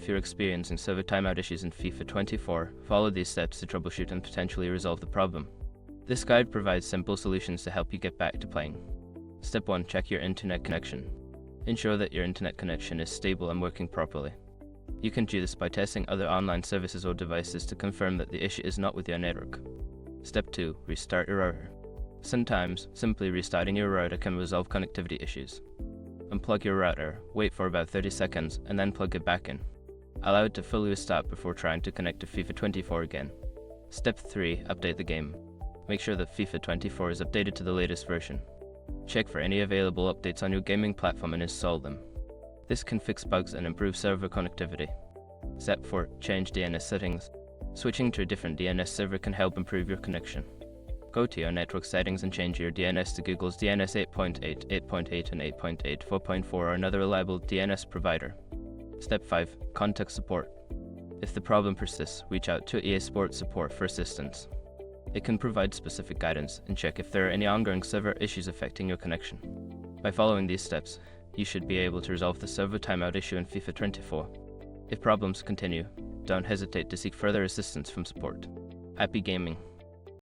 if you're experiencing server timeout issues in FIFA 24, follow these steps to troubleshoot and potentially resolve the problem. This guide provides simple solutions to help you get back to playing. Step 1. Check your internet connection. Ensure that your internet connection is stable and working properly. You can do this by testing other online services or devices to confirm that the issue is not with your network. Step 2. Restart your router. Sometimes, simply restarting your router can resolve connectivity issues. Unplug your router, wait for about 30 seconds, and then plug it back in. Allow it to fully restart before trying to connect to FIFA 24 again. Step 3. Update the game. Make sure that FIFA 24 is updated to the latest version. Check for any available updates on your gaming platform and install them. This can fix bugs and improve server connectivity. Step 4. Change DNS settings. Switching to a different DNS server can help improve your connection. Go to your network settings and change your DNS to Google's DNS 8.8, 8.8 and 8.8, 4.4 or another reliable DNS provider. Step 5. Contact support. If the problem persists, reach out to EA Sports support for assistance. It can provide specific guidance and check if there are any ongoing server issues affecting your connection. By following these steps, you should be able to resolve the server timeout issue in FIFA 24. If problems continue, don't hesitate to seek further assistance from support. Happy gaming!